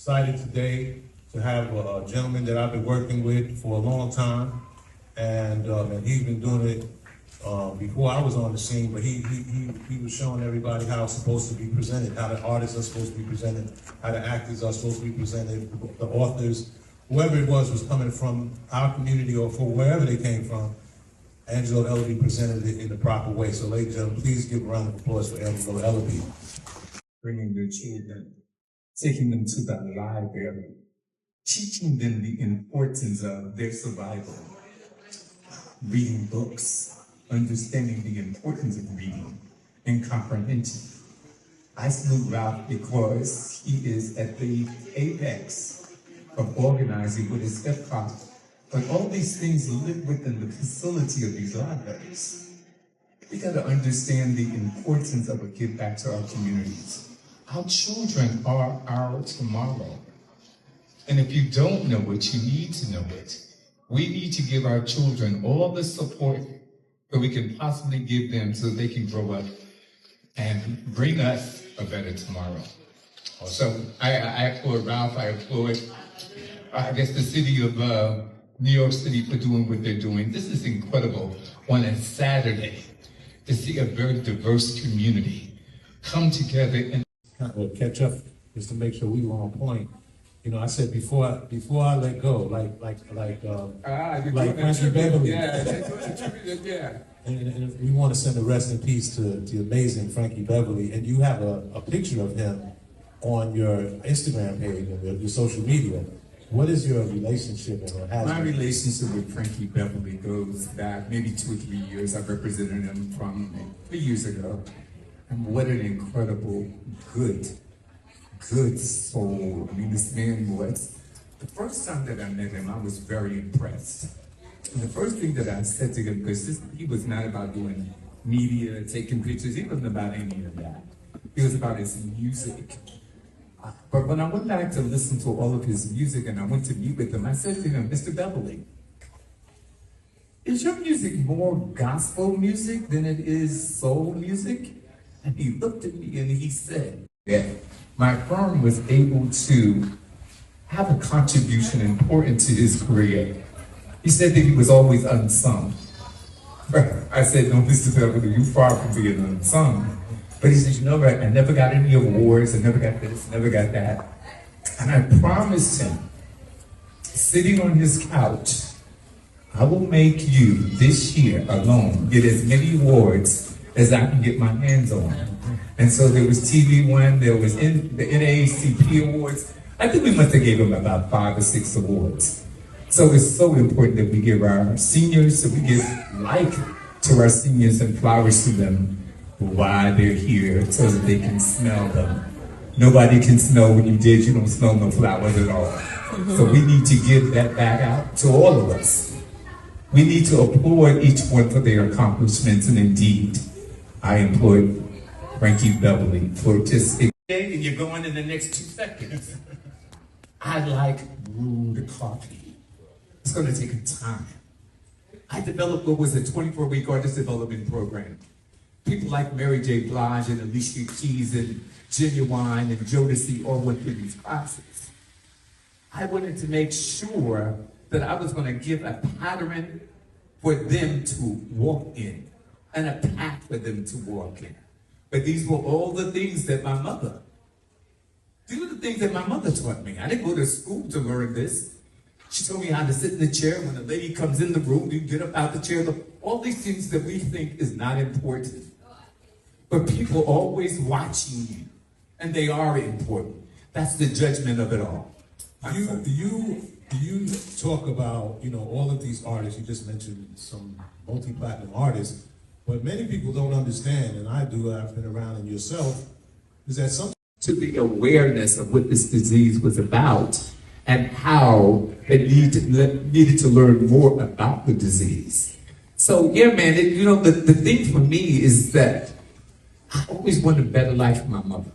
excited today to have a gentleman that I've been working with for a long time, and he's been doing it before I was on the scene. But he was showing everybody how it's supposed to be presented, how the artists are supposed to be presented, how the actors are supposed to be presented, the authors, whoever it was coming from our community or from wherever they came from. Angelo Ellerbee presented it in the proper way. So, ladies and gentlemen, please give a round of applause for Angelo Ellerbee. Bringing their children, taking them to the library, teaching them the importance of their survival, reading books, understanding the importance of reading and comprehension. I salute Ralph because he is at the apex of organizing with his hip-hop. But all these things live within the facility of these libraries. We got to understand the importance of a give back to our communities. Our children are our tomorrow. And if you don't know it, you need to know it. We need to give our children all the support that we can possibly give them so they can grow up and bring us a better tomorrow. So I applaud Ralph, I applaud, I guess, the city of New York City for doing what they're doing. This is incredible on a Saturday to see a very diverse community come together and catch up just to make sure we were on point. You know, I said before I let go, like Frankie Beverly. Yeah. And we want to send a rest in peace to the amazing Frankie Beverly. And you have a picture of him on your Instagram page and your social media. What is your relationship and has My relationship with Frankie Beverly goes back maybe 2 or 3 years. I represented him from 3 years ago. And what an incredible, good soul. I mean, this man was, the first time that I met him, I was very impressed. And the first thing that I said to him, because he was not about doing media, taking pictures, he wasn't about any of that. He was about his music. But when I went back to listen to all of his music and I went to meet with him, I said to him, Mr. Beverly, is your music more gospel music than it is soul music? And he looked at me and he said that my firm was able to have a contribution important to his career. He said that he was always unsung. I said, no, Mr. Beverly, you're far from being unsung. But he said, you know what, I never got any awards, I never got this, never got that. And I promised him, sitting on his couch, I will make you this year alone get as many awards as I can get my hands on. And so there was TV One, there was the NAACP awards. I think we must have gave him about 5 or 6 awards. So it's so important that we give our seniors, so we give life to our seniors and flowers to them while they're here so that they can smell them. Nobody can smell when you did, you don't smell no flowers at all. So we need to give that back out to all of us. We need to applaud each one for their accomplishments, and indeed, I applaud Frankie Beverly for just, and you're going in the next 2 seconds. I like brewed coffee. It's going to take time. I developed what was a 24-week artist development program. People like Mary J. Blige and Alicia Keys and Genuine and Jodeci all went through these classes. I wanted to make sure that I was going to give a pattern for them to walk in and a path for them to walk in. But these were all the things that my mother, these were the things that my mother taught me. I didn't go to school to learn this. She told me how to sit in the chair. When a lady comes in the room, you get up out the chair. All these things that we think is not important. But people are always watching you, and they are important. That's the judgment of it all. Do you talk about, you know, all of these artists? You just mentioned some multi-platinum artists, but many people don't understand, and I do, I've been around and yourself, is that sometimes to the awareness of what this disease was about and how they needed to learn more about the disease. So yeah, man, the thing for me is that I always wanted a better life for my mother.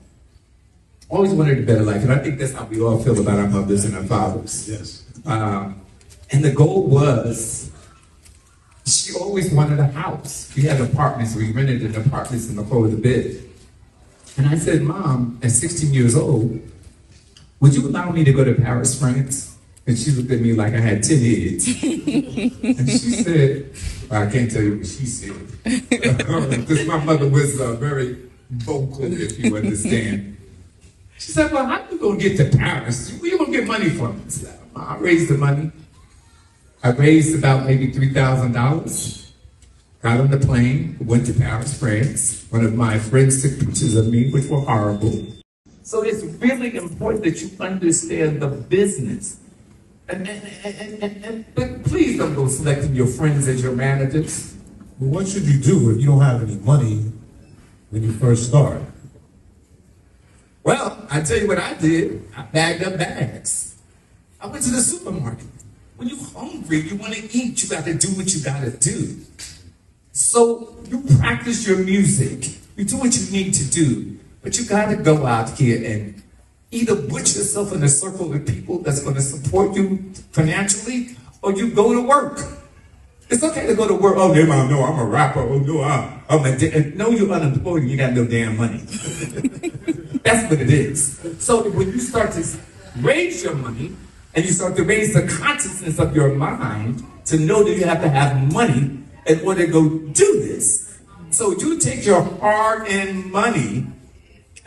Always wanted a better life, and I think that's how we all feel about our mothers and our fathers. Yes. And the goal was, she always wanted a house. We had apartments, we rented an apartments in the Florida bid. And I said, Mom, at 16 years old, would you allow me to go to Paris, France? And she looked at me like I had 10 heads. And she said, well, I can't tell you what she said. Because my mother was very vocal, if you understand. She said, well, how you going to get to Paris? Where you going to get money from? I said, I raised the money. I raised about maybe $3,000. Got on the plane, went to Paris, France. One of my friends took pictures of me, which were horrible. So it's really important that you understand the business. But please don't go selecting your friends as your managers. Well, what should you do if you don't have any money when you first start? Well, I tell you what I did. I bagged up bags. I went to the supermarket. When you're hungry, you want to eat, you got to do what you got to do. So you practice your music. You do what you need to do. But you got to go out here and either put yourself in a circle of people that's going to support you financially, or you go to work. It's okay to go to work. Oh, no, I'm a rapper. Oh, no, no, you're unemployed and you got no damn money. That's what it is. So when you start to raise your money and you start to raise the consciousness of your mind to know that you have to have money in order to go do this. So you take your hard-earned money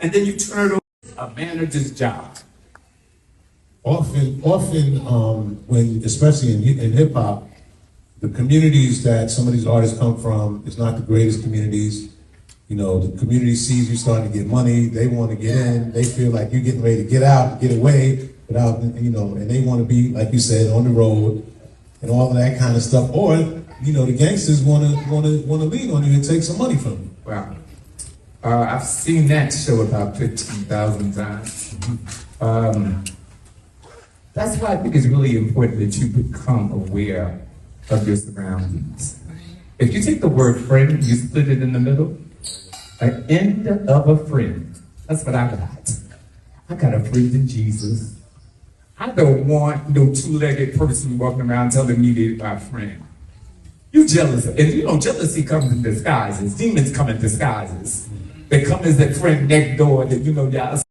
and then you turn it over to a manager's job. Often, when, especially in hip hop, the communities that some of these artists come from is not the greatest communities. You know, the community sees you starting to get money, they want to get in, they feel like you're getting ready to get out, get away, without, you know, and they want to be, like you said, on the road and all of that kind of stuff. Or, you know, the gangsters want to lean on you and take some money from you. Wow. I've seen that show about 15,000 times. That's why I think it's really important that you become aware of your surroundings. If you take the word friend, you split it in the middle, an end of a friend. That's what I got. I got a friend in Jesus. I don't want no two-legged person walking around telling me they're my friend. You jealous. And you know, jealousy comes in disguises. Demons come in disguises. They come as that friend next door that, you know, y'all